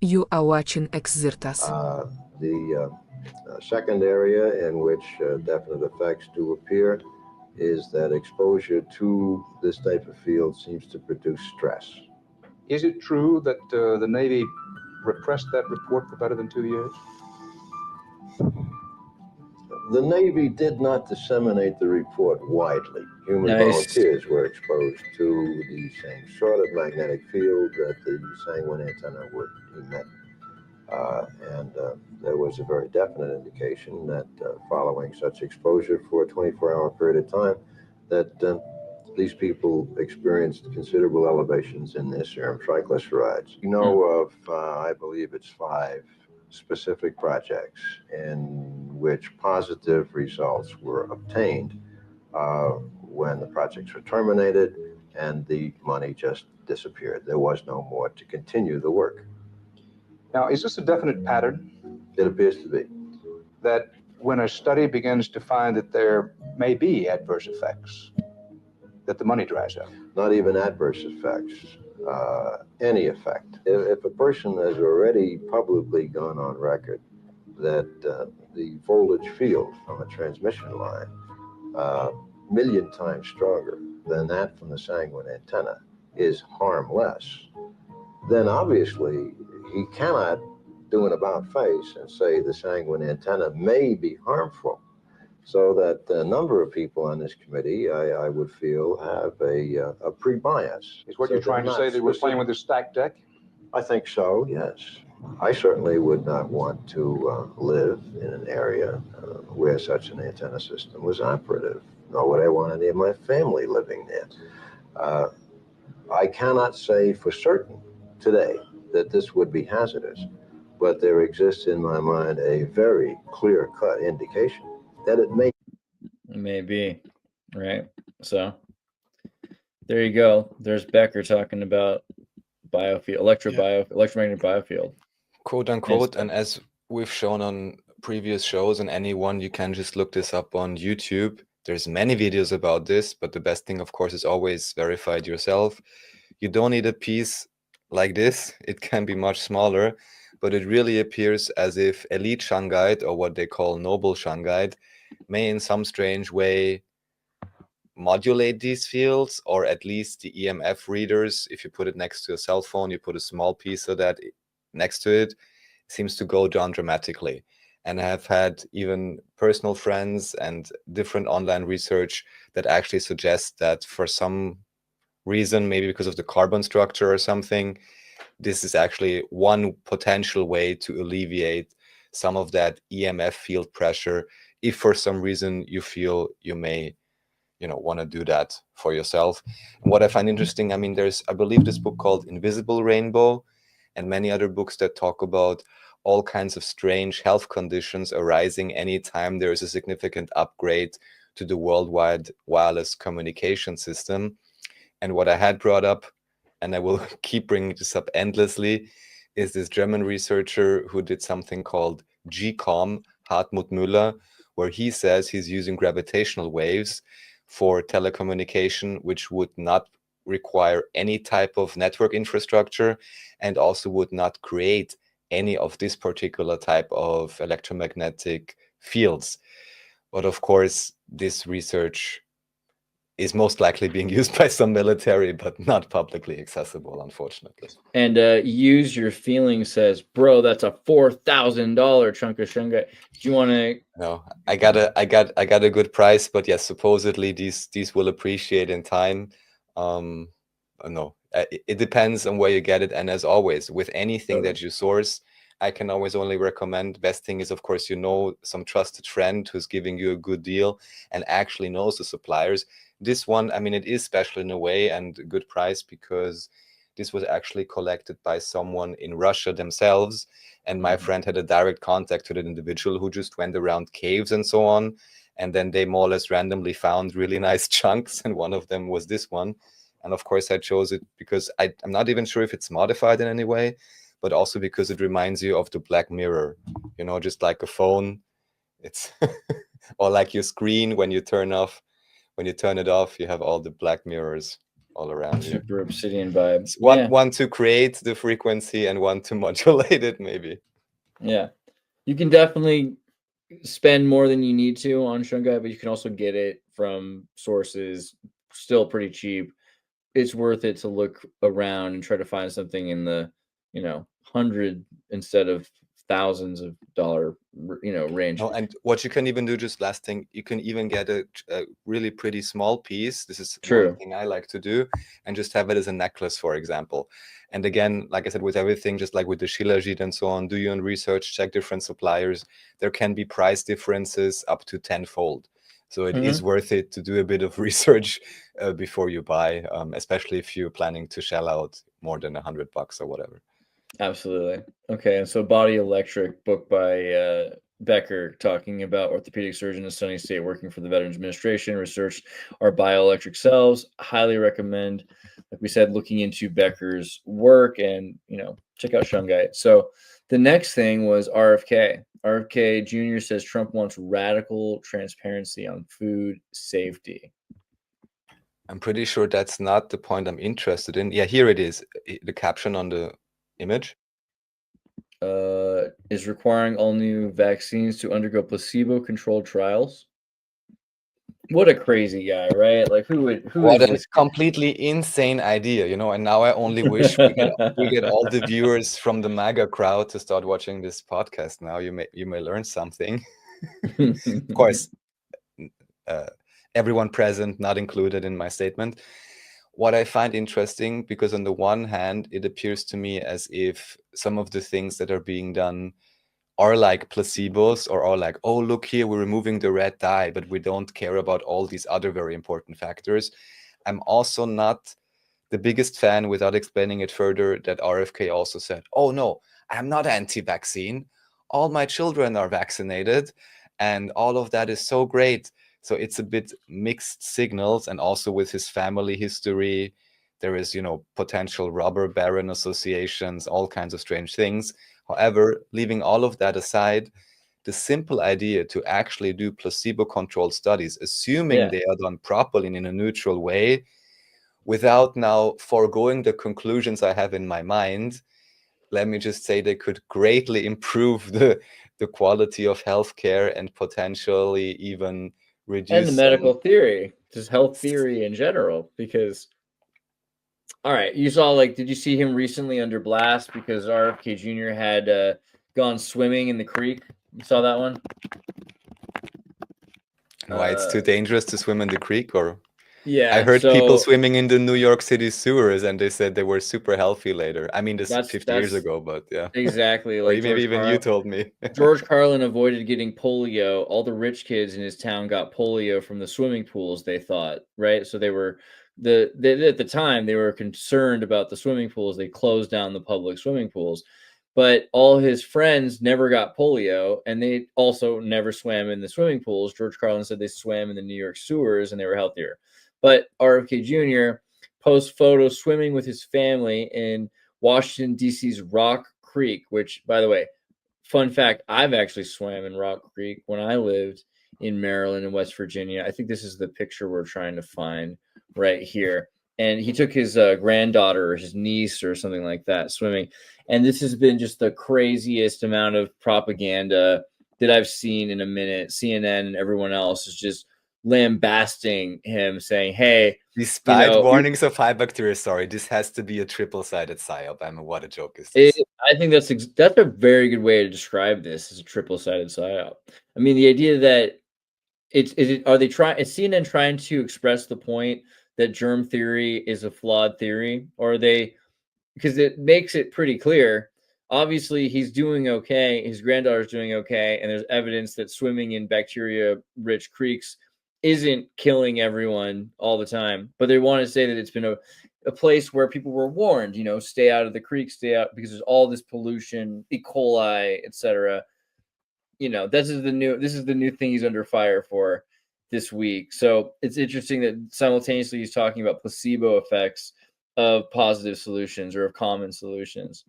You are watching Xirtus. The second area in which definite effects do appear is that exposure to this type of field seems to produce stress. Is it true that the Navy repressed that report for better than 2 years? The Navy did not disseminate the report widely. Human Nice. volunteers were exposed to the same sort of magnetic field that the sanguine antenna would emit. And there was a very definite indication that following such exposure for a 24-hour period of time, that these people experienced considerable elevations in their serum triglycerides. You know of, I believe it's 5 specific projects in which positive results were obtained when the projects were terminated and the money just disappeared. There was no more to continue the work. Now, is this a definite pattern? It appears to be. That when a study begins to find that there may be adverse effects, that the money dries up? Not even adverse effects, any effect. If a person has already publicly gone on record that the voltage field from a transmission line, 1,000,000 times stronger than that from the sanguine antenna, is harmless, then obviously he cannot do an about face and say the sanguine antenna may be harmful. So that a number of people on this committee, I would feel, have a pre-bias. Is what you're trying to say that we're playing with a stacked deck? I think so, yes. I certainly would not want to live in an area where such an antenna system was operative, nor would I want any of my family living there. I cannot say for certain today that this would be hazardous, but there exists in my mind a very clear-cut indication that it may be, right? So there you go. There's Becker talking about biofield, electromagnetic biofield, quote unquote. And as we've shown on previous shows, and anyone, you can just look this up on YouTube. There's many videos about this, but the best thing, of course, is always verify it yourself. You don't need a piece like this. It can be much smaller, but it really appears as if elite shungite, or what they call noble shungite, may in some strange way modulate these fields, or at least the EMF readers. If you put it next to a cell phone, you put a small piece of that next to it, seems to go down dramatically. And I have had even personal friends and different online research that actually suggests that for some reason, maybe because of the carbon structure or something, this is actually one potential way to alleviate some of that EMF field pressure, if for some reason you feel you may, want to do that for yourself. And what I find interesting, I mean, there's, I believe, this book called Invisible Rainbow, and many other books that talk about all kinds of strange health conditions arising anytime there is a significant upgrade to the worldwide wireless communication system. And what I had brought up, and I will keep bringing this up endlessly, is this German researcher who did something called GCOM, Hartmut Müller, where he says he's using gravitational waves for telecommunication, which would not require any type of network infrastructure and also would not create any of this particular type of electromagnetic fields. But of course, this research is most likely being used by some military, but not publicly accessible, unfortunately. And Use Your Feeling says, bro, that's a $4,000 chunk of shungite. Do you want to? No, I got a good price, but yes, supposedly these will appreciate in time. No, it depends on where you get it, and as always, with anything that you source, I can always only recommend. Best thing is, of course, some trusted friend who's giving you a good deal and actually knows the suppliers. This one, I mean, it is special in a way and a good price because this was actually collected by someone in Russia themselves. And my friend had a direct contact to that individual who just went around caves and so on. And then they more or less randomly found really nice chunks. And one of them was this one. And of course, I chose it because I'm not even sure if it's modified in any way, but also because it reminds you of the Black Mirror, just like a phone. It's or like your screen when you turn it off, you have all the black mirrors. all around you. Super obsidian vibe. It's one Yeah. one to create the frequency and one to modulate it, maybe. Yeah. You can definitely spend more than you need to on shungite, but you can also get it from sources still pretty cheap. It's worth it to look around and try to find something in the, 100 instead of thousands of dollar, range. No, and what you can even do, just last thing, you can even get a really pretty small piece. This is one True. thing I like to do, and just have it as a necklace, for example. And again, like I said, with everything, just like with the Shilajit and so on, do your own research, check different suppliers. There can be price differences up to tenfold. So it is worth it to do a bit of research before you buy, especially if you're planning to shell out more than $100 or whatever. Absolutely. Okay, and so Body Electric, book by Becker, talking about orthopedic surgeon in Sunny State working for the Veterans Administration, researched our bioelectric cells. Highly recommend, like we said, looking into Becker's work and, check out shungite. So the next thing was RFK. RFK Jr. says Trump wants radical transparency on food safety. I'm pretty sure that's not the point I'm interested in. Yeah, here it is. The caption on the image. Is requiring all new vaccines to undergo placebo-controlled trials. What a crazy guy, right? Like, who What is a this? completely insane idea, and now I only wish we get all the viewers from the MAGA crowd to start watching this podcast. Now you may learn something. Of course, everyone present not included in my statement. What I find interesting, because on the one hand, it appears to me as if some of the things that are being done are like placebos, or are like, oh, look here, we're removing the red dye, but we don't care about all these other very important factors. I'm also not the biggest fan, without explaining it further, that RFK also said, oh no, I'm not anti-vaccine. All my children are vaccinated and all of that is so great. So it's a bit mixed signals. And also with his family history, there is, potential robber baron associations, all kinds of strange things. However, leaving all of that aside, the simple idea to actually do placebo-controlled studies, assuming they are done properly and in a neutral way, without now foregoing the conclusions I have in my mind, let me just say they could greatly improve the quality of healthcare and potentially even reduce and the medical theory, just health theory in general. Because, all right, you saw, did you see him recently under blast because RFK Jr. had gone swimming in the creek? You saw that one? Why it's too dangerous to swim in the creek, or? Yeah, I heard people swimming in the New York City sewers, and they said they were super healthy later. I mean, this 50 years ago, but yeah. Exactly. Or maybe even you told me. George Carlin avoided getting polio. All the rich kids in his town got polio from the swimming pools, they thought, right? So they were at the time they were concerned about the swimming pools. They closed down the public swimming pools. But all his friends never got polio, and they also never swam in the swimming pools. George Carlin said they swam in the New York sewers and they were healthier. But RFK Jr. posts photos swimming with his family in Washington, D.C.'s Rock Creek, which, by the way, fun fact, I've actually swam in Rock Creek when I lived in Maryland and West Virginia. I think this is the picture we're trying to find right here. And he took his granddaughter or his niece or something like that swimming. And this has been just the craziest amount of propaganda that I've seen in a minute. CNN and everyone else is just lambasting him, saying, hey, despite warnings of high bacteria, this has to be a triple-sided psyop. I mean, what a joke is this? I think that's a very good way to describe this, as a triple-sided psyop. I mean, the idea that is CNN trying to express the point that germ theory is a flawed theory, or are they, because it makes it pretty clear. Obviously, he's doing okay. His granddaughter's doing okay. And there's evidence that swimming in bacteria-rich creeks isn't killing everyone all the time. But they want to say that it's been a place where people were warned, stay out of the creek, stay out, because there's all this pollution, E. coli, etc. This is the new thing he's under fire for this week. So it's interesting that simultaneously he's talking about placebo effects of positive solutions or of common solutions.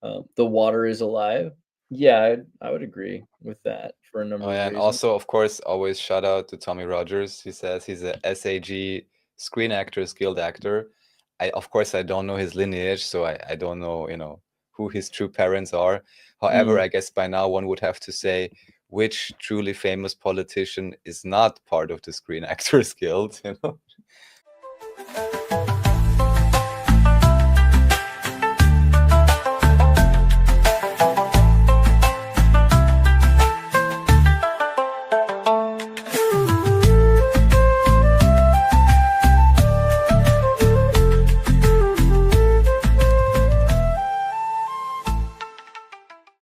The water is alive. Yeah, I would agree with that for a number of reasons. And also, of course, always shout out to Tommy Rogers. He says he's a SAG Screen Actors Guild actor. of course, I don't know his lineage, so I don't know, who his true parents are. However, I guess by now one would have to say which truly famous politician is not part of the Screen Actors Guild,